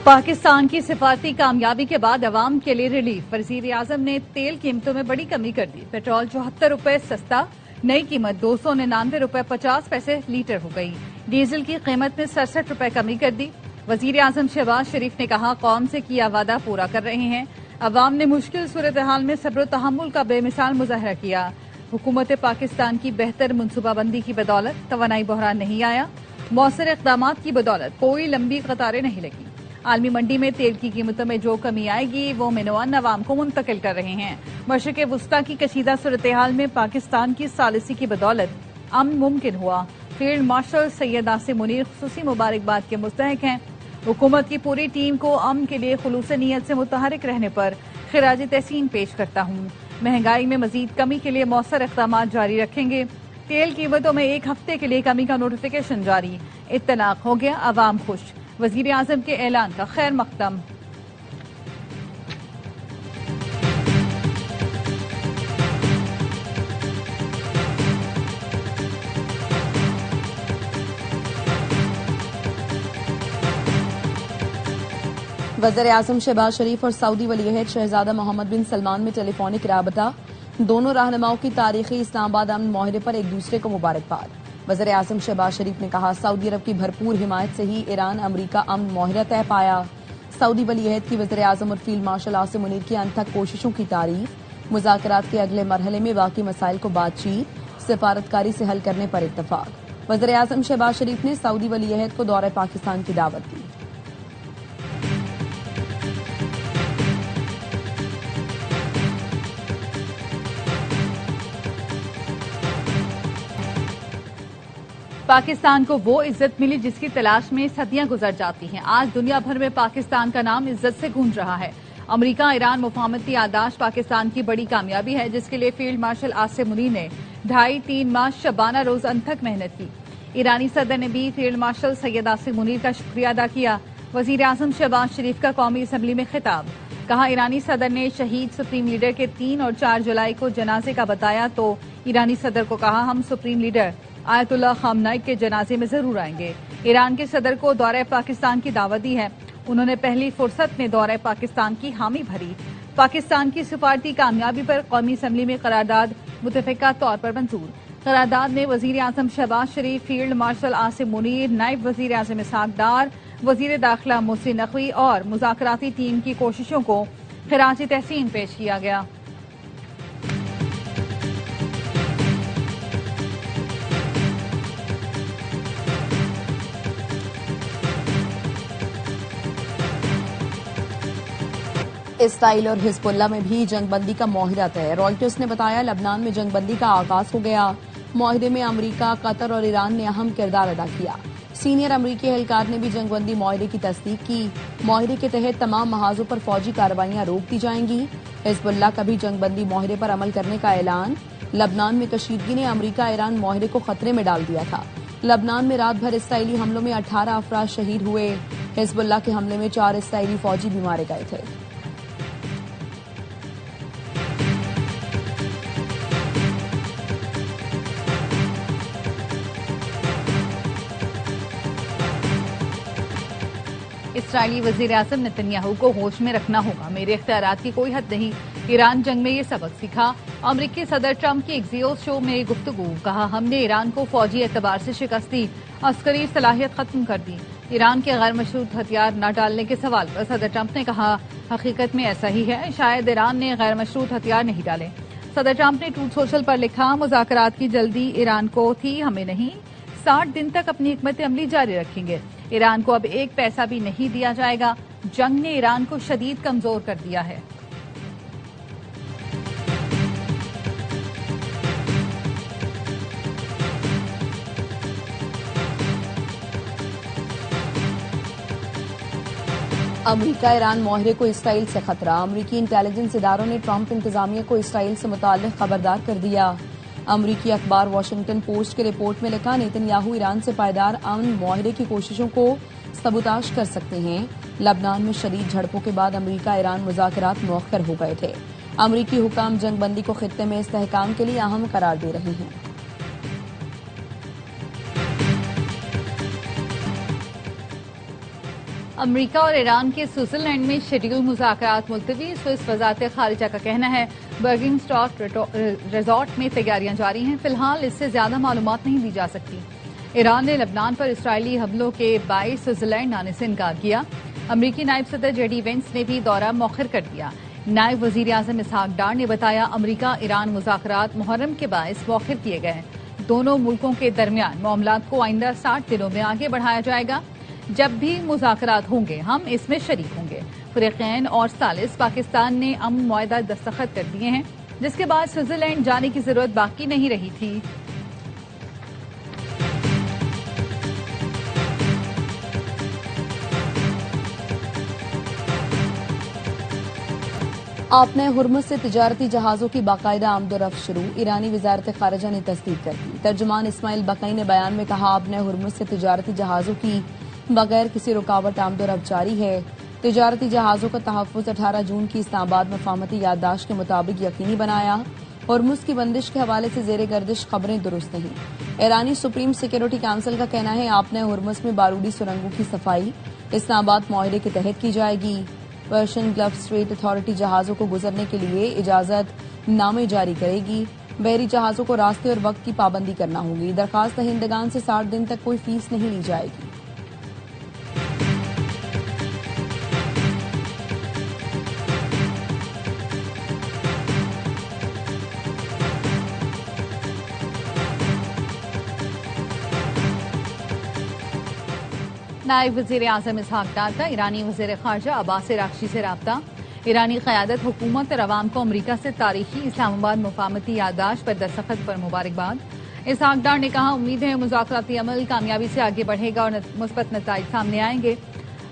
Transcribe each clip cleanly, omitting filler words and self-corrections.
पाकिस्तान की सिफारती कामयाबी के बाद अवाम के लिए रिलीफ। वजीर आजम ने तेल कीमतों में बड़ी कमी कर दी। पेट्रोल 74 रुपए सस्ता, नई कीमत 299 रुपए 50 पैसे लीटर हो गई। डीजल की कीमत में 67 रुपए कमी कर दी। वजीर आजम शहबाज शरीफ ने कहा, कौम से किया वादा पूरा कर रहे हैं। अवाम ने मुश्किल सूरत हाल में सब्र तहम्मुल का बेमिसाल मुजाहरा किया। हुकूमत पाकिस्तान की बेहतर मनसूबाबंदी की बदौलत तवानाई बहरान नहीं आया। मौसर इकदाम की बदौलत कोई लंबी कतारें नहीं लगी। आलमी मंडी में तेल की कीमतों में जो कमी आएगी वो मिनवान अवाम को मुंतकिल कर रहे हैं। मशरिक वस्ता की कशीदा सूरत हाल में पाकिस्तान की सालिसी की बदौलत अमन मुमकिन हुआ। फील्ड मार्शल सैयद आसिम मुनीर खुसूसी मुबारकबाद के मुस्तहक हैं। हुकूमत की पूरी टीम को अमन के लिए खुलूस नीयत से मुतहरिक रहने पर खिराज तहसीन पेश करता हूँ। महंगाई में मजीद कमी के लिए मौसर इक़दाम जारी रखेंगे। तेल कीमतों में 1 हफ्ते के लिए कमी का नोटिफिकेशन जारी। इत्तलाक हो गया, अवाम खुश। वजीर आजम के ऐलान का खैर मकदम। वज़ीर आज़म शहबाज शरीफ और सऊदी वलीअहद शहजादा मोहम्मद बिन सलमान में टेलीफोनिक राबता। दोनों रहनुमाओं की तारीखी इस्लामाबाद अमन माहिरे पर एक दूसरे को मुबारकबाद। वज़ीर आज़म शहबाज शरीफ ने कहा, सऊदी अरब की भरपूर हिमायत से ही ईरान अमरीका अमन माहिरा तय पाया। सऊदी वलीअहद की वज़ीर आज़म और फील्ड मार्शल आसिम मुनीर की अनथक कोशिशों की तारीफ। मुज़ाकरात के अगले मरहले में बाकी मसाइल को बातचीत सिफारतकारी से हल करने पर इत्तफाक। वज़ीर आज़म शहबाज शरीफ ने सऊदी वलीअहद को दौरे पाकिस्तान की दावत दी। पाकिस्तान को वो इज्जत मिली जिसकी तलाश में सदियां गुजर जाती हैं। आज दुनिया भर में पाकिस्तान का नाम इज्जत से गूंज रहा है। अमेरिका ईरान मुफाहमती याददाश्त पाकिस्तान की बड़ी कामयाबी है, जिसके लिए फील्ड मार्शल आसिम मुनीर ने 2.5-3 माह शबाना रोज अनथक मेहनत की। ईरानी सदर ने भी फील्ड मार्शल सैयद आसिम मुनीर का शुक्रिया अदा किया। वजीर आजम शहबाज शरीफ का कौमी असम्बली में खिताब। कहा, ईरानी सदर ने शहीद सुप्रीम लीडर के 3 और 4 जुलाई को जनाजे का बताया तो ईरानी सदर को कहा, हम सुप्रीम लीडर आयतुल्लाह खामनाई के जनाजे में जरूर आएंगे। ईरान के सदर को दौरे पाकिस्तान की दावत दी है। उन्होंने पहली फुर्सत में दौरे पाकिस्तान की हामी भरी। पाकिस्तान की सिफारती कामयाबी पर कौमी असम्बली में करारदाद मुतफिका तौर पर मंजूर। करारदाद में वजीर आजम शहबाज शरीफ, फील्ड मार्शल आसिम मुनीर, नायब वजीर आजम इसहाक डार, वजीर दाखिला मोहसिन नकवी और मुज़ाकराती टीम की कोशिशों को खिराज तहसीन पेश किया गया। इसराइल और हिजबुल्लाह में भी जंगबंदी का माहिरा तय। रॉयटर्स ने बताया, लबनान में जंगबंदी का आगाज हो गया। माहिरे में अमेरिका, कतर और ईरान ने अहम किरदार अदा किया। सीनियर अमेरिकी एहलकार ने भी जंगबंदी माहिरे की तस्दीक की। माहिरे के तहत तमाम महाजों पर फौजी कार्रवाइयां रोक दी जाएंगी। हिजबुल्लाह का भी जंगबंदी माहिरे पर अमल करने का ऐलान। लबनान में कशीदगी ने अमेरिका ईरान माहिरे को खतरे में डाल दिया था। लबनान में रात भर इसराइली हमलों में 18 अफराद शहीद हुए। हिजबुल्लाह के हमले में 4 इसराइली फौजी भी मारे गए थे। इसराइली वजीर आजम नेतन्याहू को होश में रखना होगा, मेरे इख्तियारात की कोई हद नहीं। ईरान जंग में ये सबक सीखा। अमेरिकी सदर ट्रंप की एक्सियोस शो में गुफ्तगू। कहा, हमने ईरान को फौजी एतबार से शिकस्त दी, अस्करी सलाहियत खत्म कर दी। ईरान के गैर मशरूत हथियार न डालने के सवाल पर सदर ट्रंप ने कहा, हकीकत में ऐसा ही है, शायद ईरान ने गैर मशरूत हथियार नहीं डाले। सदर ट्रंप ने ट्रूथ सोशल पर लिखा, मुज़ाकरात की जल्दी ईरान को थी, हमें नहीं। 60 दिन तक अपनी हिकमत अमली जारी रखेंगे। ईरान को अब 1 पैसा भी नहीं दिया जाएगा। जंग ने ईरान को शदीद कमजोर कर दिया है। अमेरिका ईरान माहिरे को इसराइल से खतरा। अमेरिकी इंटेलिजेंस इदारों ने ट्रंप इंतजामिया को इसराइल से मुताल्लिक खबरदार कर दिया। अमेरिकी अखबार वॉशिंगटन पोस्ट के रिपोर्ट में लिखा, नेतन्याहू ईरान से पायदार अमन माहिरे की कोशिशों को सबूताश कर सकते हैं। लबनान में शदीद झड़पों के बाद अमेरिका ईरान मुज़ाकरात मौखर हो गए थे। अमेरिकी हुकाम जंगबंदी को खित्ते में इस्तेहकाम के लिए अहम करार दे रहे हैं। अमेरिका और ईरान के स्विट्जरलैंड में शेड्यूल मुज़ाकरात मुलतवी। स्विस वज़ारत खारिजा का कहना है बर्गिंगस्टॉक रिजॉर्ट में तैयारियां जारी हैं। फिलहाल इससे ज्यादा मालूमात नहीं दी जा सकती। ईरान ने लबनान पर इसराइली हमलों के बायस स्विट्जरलैंड आने से इनकार किया। अमरीकी नायब सदर जेडी वेंस ने भी दौरा मौखर कर दिया। नायब वजीर आजम इसहाक डार ने बताया अमरीका ईरान मुज़ाकरात मुहर्रम के बायस मौखर किए गए। दोनों मुल्कों के दरमियान मामलात को आइंदा 60 दिनों में आगे बढ़ाया जाएगा। जब भी मुज़ाकरात होंगे हम इसमें शरीक होंगे। फरीकैन और सालिस पाकिस्तान ने अमन मुआहदा दस्तखत कर दिए हैं, जिसके बाद स्विट्जरलैंड जाने की जरूरत बाकी नहीं रही थी। आपने हुर्मुज़ से तिजारती जहाजों की बाकायदा आमदोरफ्त शुरू। ईरानी वजारत खारजा ने तस्दीक कर दी। तर्जुमान इस्माइल बकई ने बयान में कहा आपने हुर्मुज़ से तिजारती जहाजों की बगैर किसी रुकावट आमदोरफ्त जारी है। तिजारती जहाजों का तहफ़्फ़ुज़ 18 जून की इस्लामाबाद मफाहमती याददाश्त के मुताबिक यकीनी बनाया। हुर्मुज़ की बंदिश के हवाले से जेर गर्दिश खबरें दुरुस्त नहीं। ईरानी सुप्रीम सिक्योरिटी काउंसिल का कहना है आपने हुर्मुज़ में बारूदी सुरंगों की सफाई इस्लामाबाद मुआहदे के तहत की जाएगी। पर्शियन गल्फ स्ट्रेट अथॉरिटी जहाजों को गुजरने के लिए इजाजत नामे जारी करेगी। बहरी जहाजों को रास्ते और वक्त की पाबंदी करना होगी। दरखास्त दहिंदगान से 60 दिन तक कोई फीस नहीं ली जाएगी। नायब वजीर आजम इसहाक डार का ईरानी वजीर खारजा अब्बास अरागची से राब्ता। ईरानी क़यादत हुकूमत और अवाम को अमरीका से तारीखी इस्लामाबाद मुफाहमती याददाश्त पर दस्तखत पर मुबारकबाद। इसहाक डार ने कहा उम्मीद है मुज़ाकराती अमल कामयाबी से आगे बढ़ेगा और मुस्बत नताइज सामने आएंगे।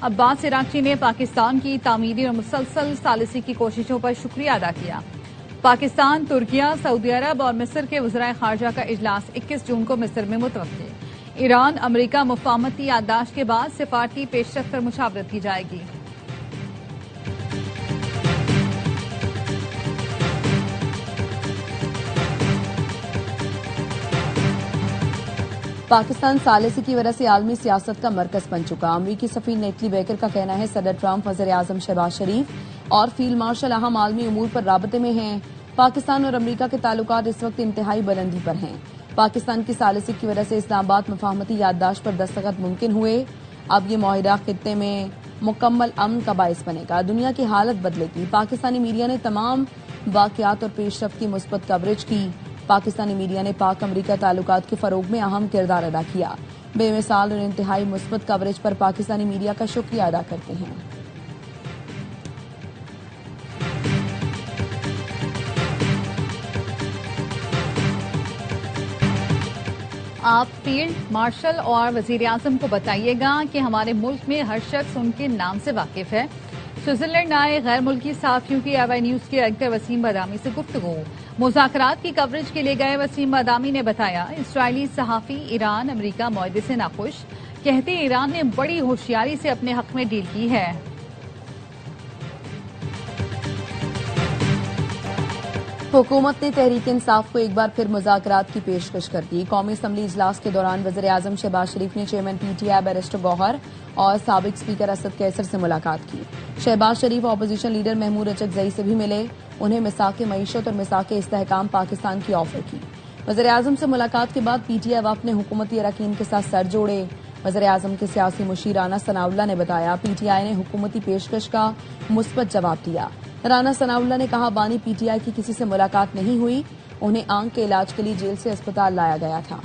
अब्बास अरागची ने पाकिस्तान की तामीरी और मुसलसल सालिसी की कोशिशों पर शुक्रिया अदा किया। पाकिस्तान, तुर्किया, सऊदी अरब और मिस्र के वज़राए खारजा का इजलास 21 जून को मिस्र में मुतवक्किल। ईरान अमेरिका मुफाहमती याददाश्त के बाद सिफारती पेशरफ्त पर मुशावरत की जाएगी। पाकिस्तान सालिसी की वजह से आलमी सियासत का मरकज बन चुका। अमरीकी सफीर नेटली बेकर का कहना है सदर ट्रंप, वज़ीर आज़म शहबाज शरीफ और फील्ड मार्शल अहम आलमी उमूर पर राबते में हैं। पाकिस्तान और अमरीका के ताल्लुकात इस वक्त इंतहाई बुलंदी पर हैं। पाकिस्तान की सालिसी की वजह से इस्लामाबाद मफाहमती याददाश्त पर दस्तखत मुमकिन हुए। अब ये मुआहिदा खित्ते में मुकम्मल अमन का बायस बनेगा। दुनिया की हालत बदलेगी। पाकिस्तानी मीडिया ने तमाम वाक़यात और पेशरफ्त की मुस्बत कवरेज की। पाकिस्तानी मीडिया ने पाक अमरीका ताल्लुकात के फरोग में अहम किरदार अदा किया। बेमिसाल और इंतहाई मुस्बत कवरेज पर पाकिस्तानी मीडिया का शुक्रिया अदा करते हैं। आप फील्ड मार्शल और वजीर आजम को बताइएगा कि हमारे मुल्क में हर शख्स उनके नाम से वाकिफ है। स्विट्जरलैंड आए गैर मुल्की सहाफियों की AY न्यूज के एडिटर वसीम बादामी से गुफ्तगू। मुज़ाकरात की कवरेज के लिए गए वसीम बादामी ने बताया इसराइली सहाफी ईरान अमरीका मुआहदे से नाखुश, कहते ईरान ने बड़ी होशियारी से अपने हक में डील की है। हुकूमत ने तहरीक इंसाफ को एक बार फिर मुज़ाकरात की पेशकश कर दी। कौमी असम्बली इजलास के दौरान वज़ीर आज़म शहबाज शरीफ ने चेयरमैन PTI बैरिस्टर गौहर और साबिक स्पीकर असद कैसर से मुलाकात की। शहबाज शरीफ अपोजिशन लीडर महमूद अचकजई से भी मिले। उन्हें मिसाक मईशत और मिसाक इस्तेहकाम पाकिस्तान की ऑफर की। वज़ीर आज़म से मुलाकात के बाद PTI वफ़द ने हुकूमती अरकान के साथ सर जोड़े। वज़ीर आज़म के सियासी मुशीर राना सनाउल्लाह ने बताया PTI ने हुकूमती पेशकश का मुस्बत जवाब दिया। राना सनाउल्लाह ने कहा बानी PTI की किसी से मुलाकात नहीं हुई, उन्हें आंख के इलाज के लिए जेल से अस्पताल लाया गया था।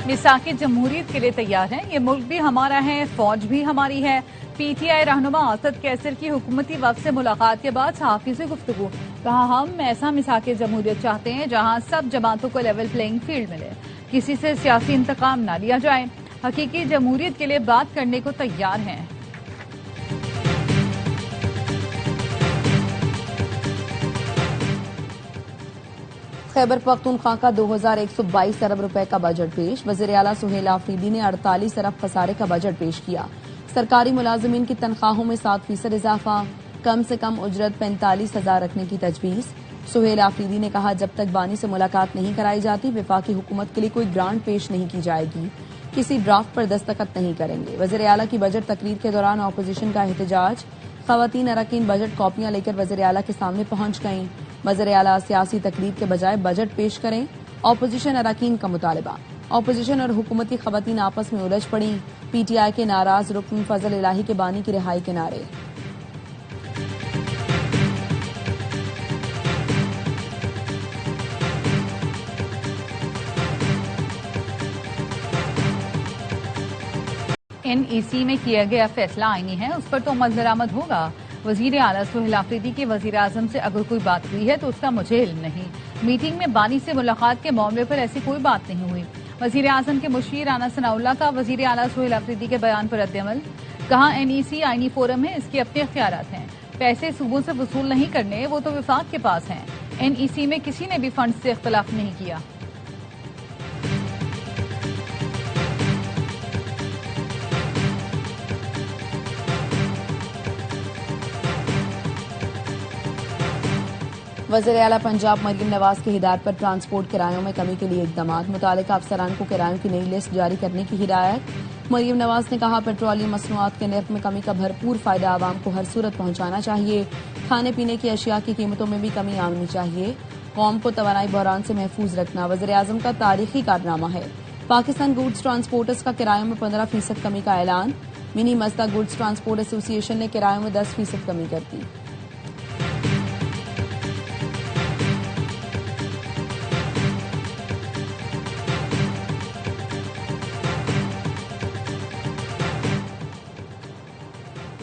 मिसाके जमहूरियत के लिए तैयार हैं। ये मुल्क भी हमारा है, फौज भी हमारी है। PTI रहनुमा असद कैसर की हुकूमती वफ़द से मुलाकात के बाद सहाफ़ी से गुफ्तगू। कहा हम ऐसा मिसाके जमहूरियत चाहते हैं जहां सब जमातों को लेवल प्लेइंग फील्ड मिले, किसी से सियासी इंतकाम न लिया जाए। हकीकी जमहूरियत के लिए बात करने को तैयार हैं। खैबर पख्तूनख्वा का 2122 अरब रुपए का बजट पेश। वज़ीर आला सुहेल आफरीदी ने 48 अरब खसारे का बजट पेश किया। सरकारी मुलाजमीन की तनख्वाहों में 7% इजाफा। कम से कम उजरत 45,000 रखने की तजवीज़। सुहेल आफरीदी ने कहा, जब तक बानी से मुलाकात नहीं कराई जाती वफाकी हुकूमत के लिए कोई ग्रांट पेश नहीं की जाएगी, किसी ड्राफ्ट पर दस्तखत नहीं करेंगे। वज़ीर आला की बजट तकरीर के दौरान अपोजिशन का एहतजाज। खवातीन अरकान बजट कॉपियां लेकर वज़ीर आला के सामने पहुंच गईं। वज़ीर आला सियासी तकरीर के बजाय बजट पेश करें, अपोजिशन अरकान का मुतालबा। अपोजिशन और हुकूमती खवातीन आपस में उलझ पड़ी। पीटीआई के नाराज रुकन फजल इलाही के बानी की रिहाई के नारे। एनईसी में किया गया फैसला आईनी है, उस पर तो अमल दरामद होगा। वजीर आला सुहेल आफरीदी के वजीर आजम से अगर कोई बात हुई है तो उसका मुझे इल्म नहीं। मीटिंग में बानी से मुलाकात के मामले पर ऐसी कोई बात नहीं हुई। वजीर आजम के मुशीर राना सनाउल्लाह का वजीर आला सुहेल आफरीदी के बयान पर रद्दअमल। कहा, एनईसी आईनी फोरम है, इसके अपने अख्तियारात हैं। पैसे सूबों से वसूल नहीं करने, वो तो विफाक के पास हैं। एनईसी में किसी ने भी फंड से इख्तलाफ नहीं किया। वज़ीर आला पंजाब मरीम नवाज की हिदायत पर ट्रांसपोर्ट किरायों में कमी के लिए इकदाम। मुतालिका अफसरान को किरायों की नई लिस्ट जारी करने की हिदायत। मरीम नवाज ने कहा, पेट्रोलियम मसनूआत के नर्ख में कमी का भरपूर फायदा आवाम को हर सूरत पहुंचाना चाहिए। खाने पीने की अशिया की कीमतों में भी कमी आनी चाहिए। कौम को तवानाई बहरान से महफूज रखना वज़ीर आज़म का तारीखी कारनामा है। पाकिस्तान गुड्स ट्रांसपोर्टर्स का किरायों में 15% कमी का ऐलान। मिनी मजदा गुड्स ट्रांसपोर्ट एसोसिएशन ने किरायों में 10% कमी कर दी।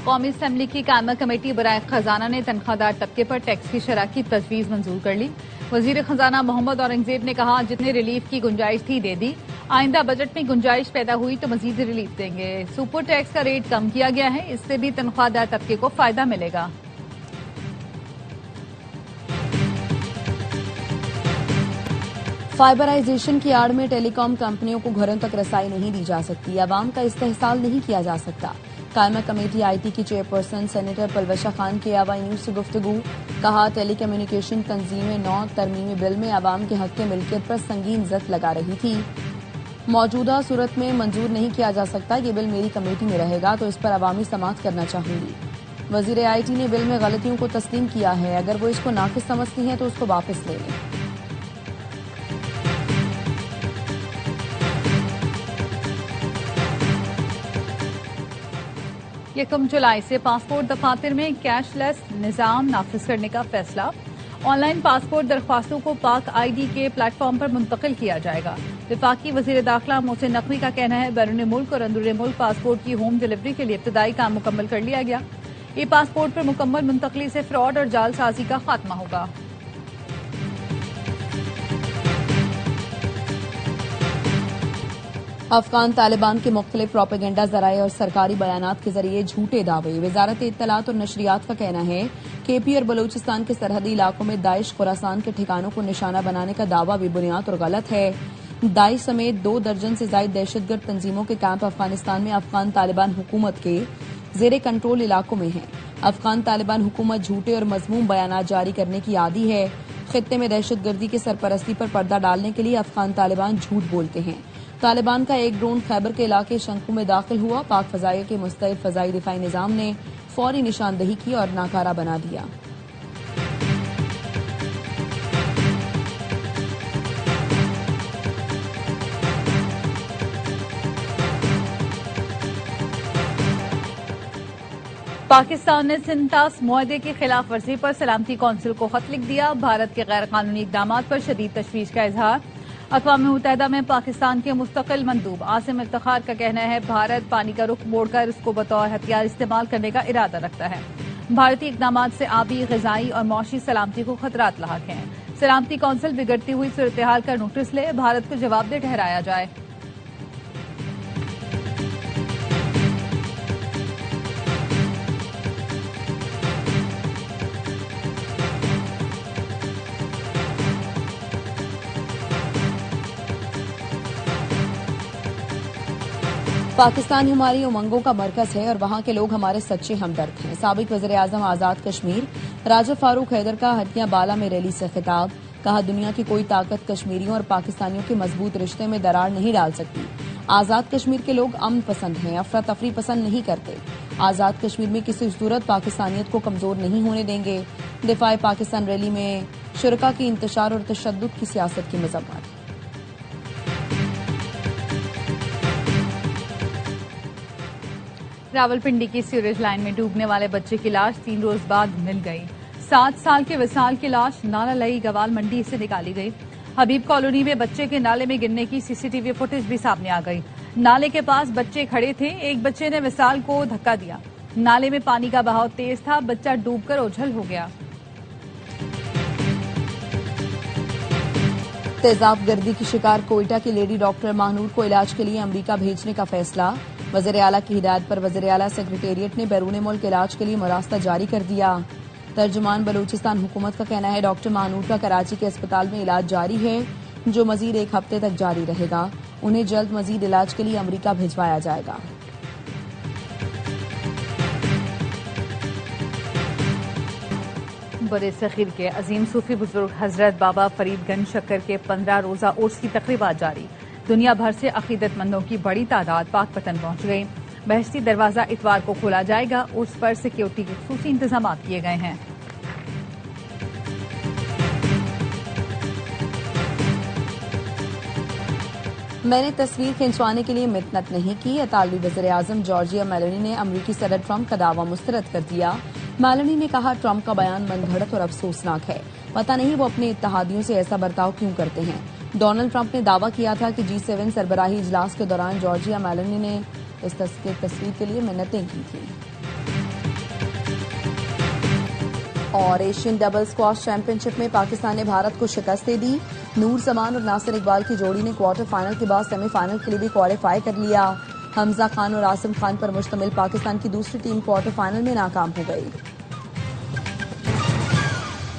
कौमी असम्बली की कायमा कमेटी बराए खजाना ने तनख्वाहदार तबके पर टैक्स की शरह की तजवीज मंजूर कर ली। वजीर खजाना मोहम्मद औरंगजेब ने कहा, जितने रिलीफ की गुंजाइश थी दे दी, आइंदा बजट में गुंजाइश पैदा हुई तो मजीद रिलीफ देंगे। सुपर टैक्स का रेट कम किया गया है, इससे भी तनख्वाहदार तबके को फायदा मिलेगा। फाइबराइजेशन की आड़ में टेलीकॉम कंपनियों को घरों तक रसाई नहीं दी जा सकती, आवाम का इस्तेहसाल नहीं किया जा सकता। कायमा कमेटी आईटी की चेयरपर्सन सेनेटर पलवशा खान की आवाई न्यूज से गुफ्तगू। कहा, टेली कम्युनिकेशन तंजीमें 9 तरमीमी बिल में आवाम के हक के मिल्कियत पर संगीन जद लगा रही थी। मौजूदा सूरत में मंजूर नहीं किया जा सकता। ये बिल मेरी कमेटी में रहेगा तो इस पर अवामी समाअत करना चाहूंगी। वजीर आईटी ने बिल में गलतियों को तस्लीम किया है, अगर वो इसको नाकिस समझती हैं तो उसको वापस ले लें। यकम जुलाई से पासपोर्ट दफातर में कैशलेस निज़ाम नाफिज करने का फैसला। ऑनलाइन पासपोर्ट दरख्वास्तों को पाक आईडी के प्लेटफॉर्म पर मुंतकिल किया जाएगा। विफाकी वजीर दाखिला मोहसिन नकवी का कहना है, बैरून मुल्क और अंदरूनी मुल्क पासपोर्ट की होम डिलीवरी के लिए इब्तदाई काम मुकम्मल कर लिया गया। ई पासपोर्ट पर मुकम्मल मुंतकली से फ्रॉड और जालसाजी का खात्मा होगा। अफगान तालिबान के मुख्तलिफ प्रोपेगेंडा जराए और सरकारी बयानात के जरिए झूठे दावे। वजारत इत्तलात और नशरियात का कहना है, केपी और बलूचिस्तान के सरहदी इलाकों में दाइश खुरासान के ठिकानों को निशाना बनाने का दावा बेबुनियाद और गलत है। दाइश समेत 2 दर्जन से ज्यादा दहशतगर्द तंजीमों के कैंप अफगानिस्तान में अफगान तालिबान हुकूमत के जेर कंट्रोल इलाकों में हैं। अफगान तालिबान हुकूमत झूठे और मजमूम बयानात जारी करने की आदी है। खित्ते में दहशतगर्दी की सरपरस्ती पर पर्दा डालने के लिए अफगान तालिबान झूठ बोलते हैं। तालिबान का एक ड्रोन खैबर के इलाके शंकू में दाखिल हुआ। पाक फजाइया के मुस्तैद फजाई दिफाई निजाम ने फौरी निशानदेही की और नाकारा बना दिया। पाकिस्तान ने सिंतास मुआहदे की खिलाफ वर्जी पर सलामती कौंसिल को खत लिख दिया। भारत के गैर कानूनी इकदाम पर शदीद तशवीश का इजहार। अक़वाम मुत्तहिदा में पाकिस्तान के मुस्तकिल मंदूब आसिम इफ्तिखार का कहना है, भारत पानी का रुख मोड़कर इसको बतौर हथियार इस्तेमाल करने का इरादा रखता है। भारतीय इकदाम से आबी, ग़िज़ाई और मौशी सलामती को खतरात लाक हैं। सलामती कौंसिल बिगड़ती हुई सूरत हाल का नोटिस ले, भारत को जवाबदेह ठहराया जाए। पाकिस्तान हमारी उमंगों का मरकज है और वहाँ के लोग हमारे सच्चे हमदर्द हैं। साबिक वज़ीर-ए-आज़म आज़ाद कश्मीर राजा फारूक हैदर का हटिया बाला में रैली से खिताब। कहा, दुनिया की कोई ताकत कश्मीरियों और पाकिस्तानियों के मजबूत रिश्ते में दरार नहीं डाल सकती। आज़ाद कश्मीर के लोग अमन पसंद हैं, अफरा तफरी पसंद नहीं करते। आज़ाद कश्मीर में किसी सूरत पाकिस्तानियत को कमजोर नहीं होने देंगे। दिफाए पाकिस्तान रैली में शुरका की इंतशार और तशद्दुद की सियासत की मजम्मत। रावलपिंडी की सीवरेज लाइन में डूबने वाले बच्चे की लाश 3 रोज बाद मिल गई। 7 साल के विशाल की लाश नाला लई गवाल मंडी से निकाली गई। हबीब कॉलोनी में बच्चे के नाले में गिरने की सीसीटीवी फुटेज भी सामने आ गई। नाले के पास बच्चे खड़े थे। एक बच्चे ने विशाल को धक्का दिया। नाले में पानी का बहाव तेज था। बच्चा डूबकर ओझल हो गया। तेजाब गर्दी की शिकार कोयटा की लेडी डॉक्टर महानूर को इलाज के लिए अमेरिका भेजने का फैसला। वज़ीर आला की हिदायत पर वज़ीर आला सेक्रेटेरिएट ने बैरून मुल्क इलाज के लिए मुरास्ता जारी कर दिया। तर्जुमान बलूचिस्तान हुकूमत का कहना है डॉक्टर महानूर का कराची के अस्पताल में इलाज जारी है, जो मजीद 1 हफ्ते तक जारी रहेगा। उन्हें जल्द मजीद इलाज के लिए अमेरिका भिजवाया जाएगा। बड़े सखीर के अजीम सूफी बुजुर्ग हजरत बाबा फरीदगंज शक्कर के 15 रोजा उर्स की तकरीबात जारी। दुनिया भर से अकीदतमंदों की बड़ी तादाद पाकपतन पहुंच गई। बहश्ती दरवाजा इतवार को खोला जाएगा। उर्स पर सिक्योरिटी के खुसूसी इंतजाम किए गए हैं। मैंने तस्वीर खिंचवाने के लिए मिन्नत नहीं की। इतालवी वज़ीर-ए-आज़म जॉर्जिया मेलोनी ने अमरीकी सदर ट्रंप का दावा मुस्तरद कर दिया। मेलोनी ने कहा, ट्रंप का बयान मनगढ़ंत और अफसोसनाक है। पता नहीं वो अपने इत्तेहादियों से ऐसा बर्ताव क्यों करते हैं। डोनाल्ड ट्रंप ने दावा किया था कि G7 सरबराही इजलास के दौरान जॉर्जिया मेलोनी ने इस तस्वीर के लिए मिन्नतें की थी। और एशियन डबल स्क्वॉश चैंपियनशिप में पाकिस्तान ने भारत को शिकस्त दे दी। नूर जमान और नासिर इकबाल की जोड़ी ने क्वार्टर फाइनल के बाद सेमीफाइनल के लिए भी क्वालिफाई कर लिया। हमजा खान और आसिम खान पर मुश्तमिल पाकिस्तान की दूसरी टीम क्वार्टर फाइनल में नाकाम हो गई।